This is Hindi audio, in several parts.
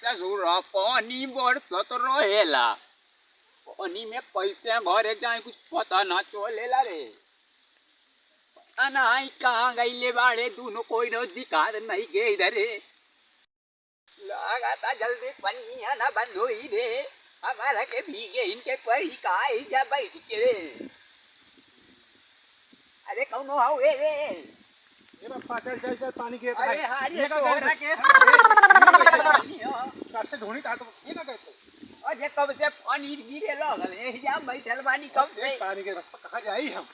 ससुरा पानी बरसत रहेला, पानी में कैसे भरे जाए कुछ पता ना चलेला रे। अनाई कहाँ गईले बाड़े दोनों, कोई न दिखा नहीं गए इधर। लगाता जल्दी पनिया ना बंद हुई रे, हमारा के भीगे इनके परी का जा बैठ के रे। अरे कौन हो रे? ये बापा चल पानी के। अरे हारे तो हो रखे कब से ढूंढी था तो ये ना कहते। और ये कब से पानी गिरे लगल है या बैठल बानी कब से। पानी के कहां जाई हम?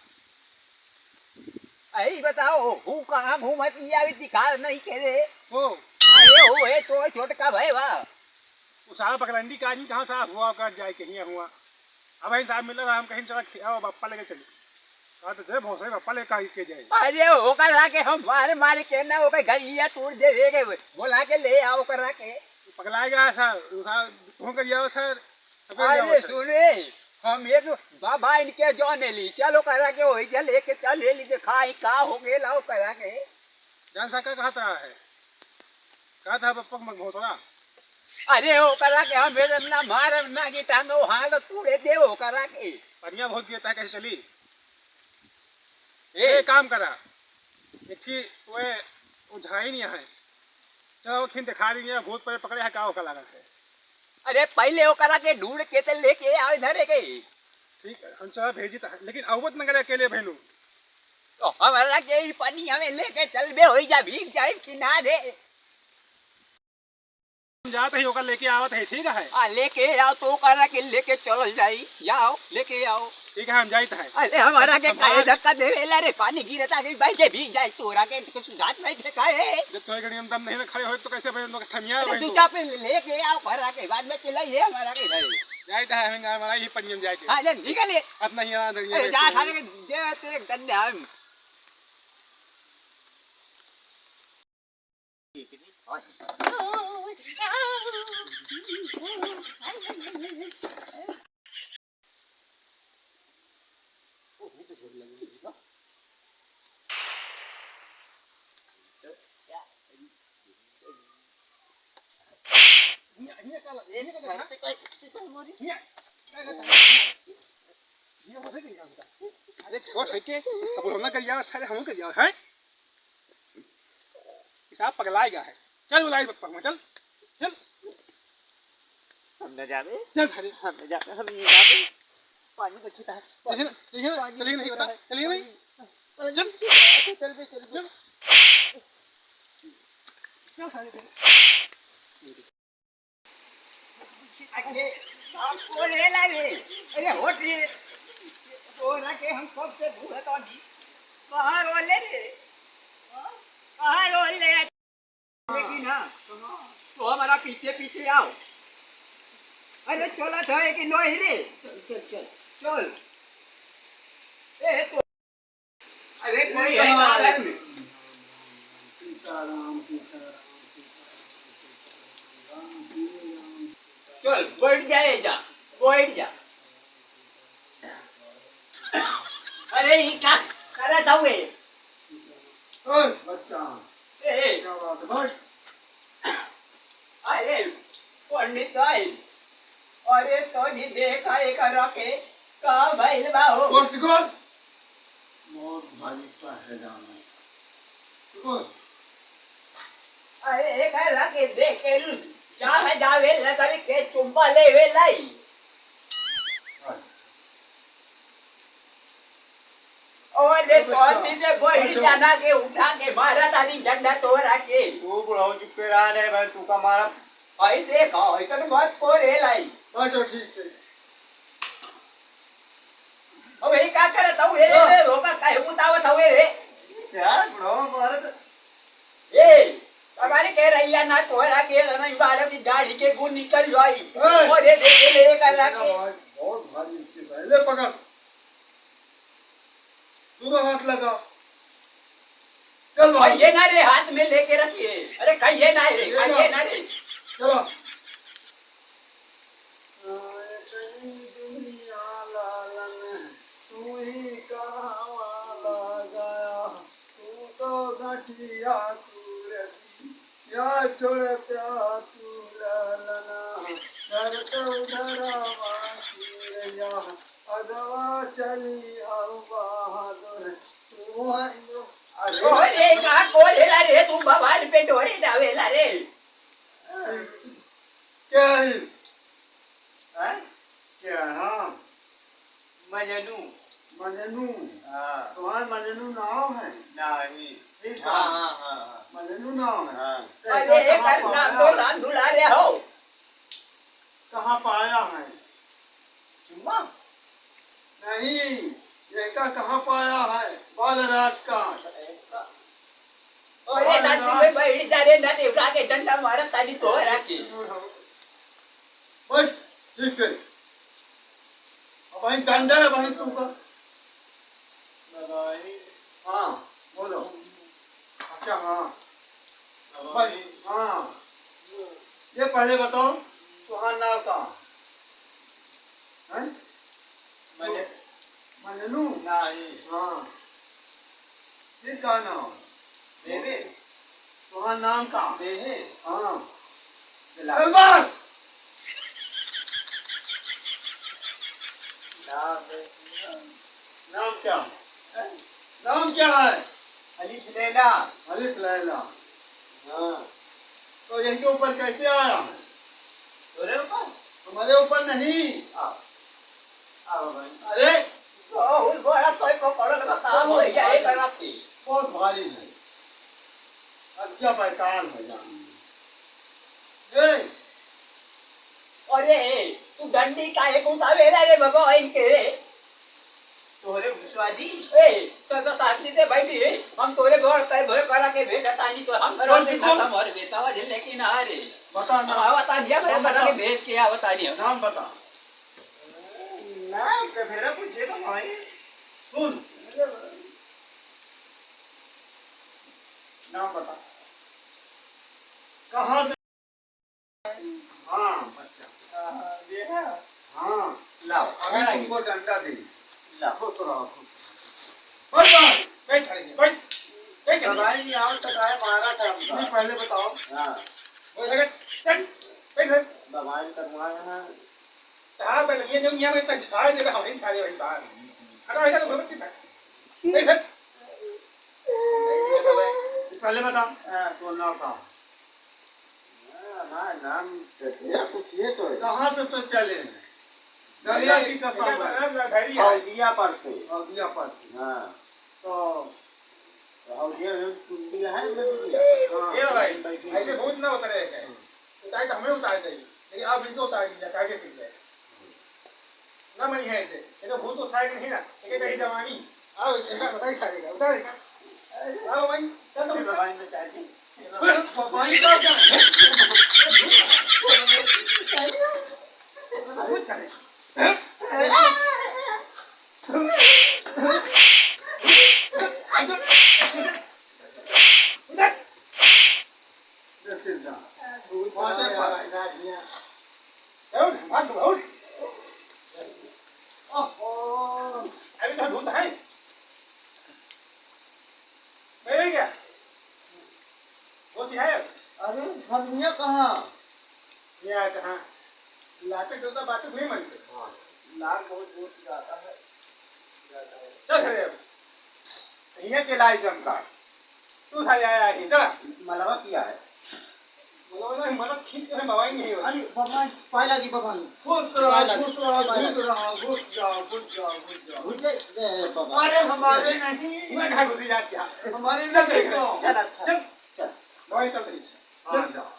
अरे बताओ हूं कहां घूमत लिया दिखा नहीं के रे। ओ अरे हो है तो छोटका भाई वाह वो सारा पकड़ंडी का आदमी कहां साहब हुआ कर जाए कहीं हुआ। अब भाई साहब मिल रहा हम कहीं चला खियाओ बापा लेके चले। कहा तो दे भोसरे बापा ले काई के जाए। अरे हो करा के हम मार मार के ना वो के गलिया तोड़ देवे बोला के ले आओ करा के पकड़ाएगा सर तुम कर जाओ सर। अरे सुने हम एक बाबा इनके जाने ली चलो करा के वही जा लेके चल ले ली खाई का हो गए लाओ करा के जान सा का कहता है कहा था पप्पा मग भोसरा। अरे वो करा के हम मेरे ना मार ना की टांगो हां तूड़े दे वो करा के बढ़िया बहुत दिया था कैसे चली। ए काम करा एक चीज वो झाई नहीं है चलो खिन दिखा रही है भूत पर पकड़े है का होकर लागत है। अरे पहले वो करा के ढूंढ के तो लेके आओ इधर के ठीक है हम चला भेजी था लेकिन अवत न करे अकेले भैलू तो हमारा के ही पानी हमें लेके चल बे होई जा भीग जाए किनारे हम जाते ही होकर लेके आवत है। ठीक है आ लेके आओ तो करा के लेके चल जाई जाओ लेके आओ। ठीक है हम जाते हैं। अरे हमारा के काहे धक्का देवेला रे पानी गिरता के भाई के भीग जाए तोरा के कुछ घाट नहीं देखा है। जब थोड़ी घड़ी हम दम नहीं में खड़े हो तो कैसे भाई लोग ठमिया भाई तू जा पे लेके आओ करा के बाद में चलाइए हमारा के इधर जाते हैं हम हमारा ही पनियम जाके। हां जल्दी निकल ले अपना ही यहां अरे जा सारे के दे तेरे गंदे हम अरे छोड़ फेंके अब रोना कर जाओ सारे हम कर जाओ है हिसाब पगलाएगा है। चल बुलाई पप्पा चल चल हम न जावे चल सारे हम न जावे हम नहीं जावे पानी को छुटा चलिए नहीं बता चलिए नहीं चल चल बे चल चल चल सारे अरे हम कोने लगे अरे होट रे तो ना के हम कब से भूखे तो नहीं कहां रोले रे कहां रोले लेकिन हां तो हमारा पीछे पीछे आओ। अरे चला था कि नहीं रे चल चल चल चल ए तो अरे कोई है मालक में सीताराम चल बैठ जाए जा बैठ जा। अरे ये क्या कर रहा हुए ओए बच्चा ए क्या बात है भाई। अरे पंडित भाई अरे तो नहीं देखा एक रखे का भइल बा हो और सिकोर बहुत भारी सा है जाना सिकोर अरे एक रखे देखे जा है जावे लगा के चुम्बा लेवे लाई। और ये कौन से बोल जाना के उठा के मारा तारी डंडा तोड़ा के तू बुढ़ाऊ चुप के रहा है भाई तू का मारा भाई देखो इधर मत कोरे लाई। अच्छा ठीक से अब ये क्या करत हूं रे रोका काहे उतावत हवे रे क्या बुढ़ाऊ मारा तो ए हमारे कह रही है ना तोरा के नहीं बालक की गाड़ी के गुण निकल जाई और ये देख ले कर रखे बहुत भारी इसके पहले पकड़ तू हाथ लगा चल भाई ये ना रे हाथ में लेके रखिए। अरे कहिए ना रे कहिए ना रे चलो तू ही कहां गया तू तो गठिया या छोड़ प्या तू ला इधर तो उधर बाकी रहा अगवा चली आओ बहादुर तू है जो ओरे का कोरेला रे तू भगवान पे डोरे डावेला रे क्या है हां क्या हाँ मजनू मजनू हां तुम्हारा मजनू नाम है नहीं ठीक हां है हां हां मजनू नाम है हां तो अरे ऐसा एक कहाँ नाम पाया तो राम दुला रे हो कहाँ पाया है चुम्मा नहीं ये का कहाँ पाया है बालराज का ओरे दादी में बैठ जा रे ना देवरा के डंडा मारा ताली तो राखी बैठ ठीक से अब वहीं डंडा है वहीं तुमका हाँ बोलो अच्छा हाँ भाई हाँ ये पहले बताओ तुम्हारा नाम कहाँ है मने मजनू नहीं हाँ ये का नाम देवे तुम्हारा नाम कहाँ देवे हाँ दिला चल बाहर नाम क्या है नाम क्या है अली लेला अलिफ लैला हाँ तो यही के ऊपर कैसे आया है तोरे ऊपर तुम्हारे ऊपर नहीं आओ भाई अरे बहुत बड़ा तोय को करल बता हो जाए कराती बहुत भारी है अच्छा बैकाल है जान ए अरे तू डंडी काहे को उठावेला रे बाबा इनके तोरे विश्वाजी ए तो ताकली दे बैठी हम तोरे घर कई भय करा के भेजा तानी तो हम घर से खत्म और बेतावा जे लेकिन आ रे बता नाम आवता दिया भय करा के भेज के आवता नहीं नाम बता नाम के फेरा पूछे तो भाई सुन नाम बता कहाँ से हाँ बच्चा देखा हाँ लाओ अभी तुमको डंडा दे लाओ खुश रहो खुश बैठ खड़े जी, बैठ बैठ दवाई नहीं आओ तो काय मारा था नहीं पहले बताओ हां बैठ लगे चल बैठ दवाई करवाया है कहाँ पे लगी है जो यहाँ में तक झाड़ देगा हम नहीं झाड़े भाई बाहर हटा ऐसा तो भगत की तक बैठ पहले बता तो नाम कहाँ हां नाम तेरा पूछिए तो कहाँ से तो चले दरिया की कसम है हल्दिया पर से दिया पर हां तो हल्दिया में कुंडी है ये भाई ऐसे भूत ना उतरे क्या उतारे तो हमें उतार देगी लेकिन आप इनको उतार दीजिए आगे सीख जाए ना मनी है ऐसे ये तो भूत उतार नहीं ना एक कहीं जवानी आओ इसका बताइए खाएगा उतारेगा आओ भाई चल तो दवाई में चाहिए पानी का क्या भूत चले देखते जा भाग दो अभी तो भूत है सही क्या वो सिखाया अरे हल्दिया कहाँ ये कहाँ लाते तो बात नहीं मानते लाल बहुत दूर जाता है चल खड़े अब ये के लाई जमता तू खड़े आया है चल मलवा किया है मतलब खींच के बाबा ही नहीं होता अरे भगवान पाला की भगवान खुश रहो घुस जाओ अरे हमारे नहीं मैं कहाँ घुसी जाती है हमारे नहीं चल अच्छा चल दवाई चल रही हाँ जाओ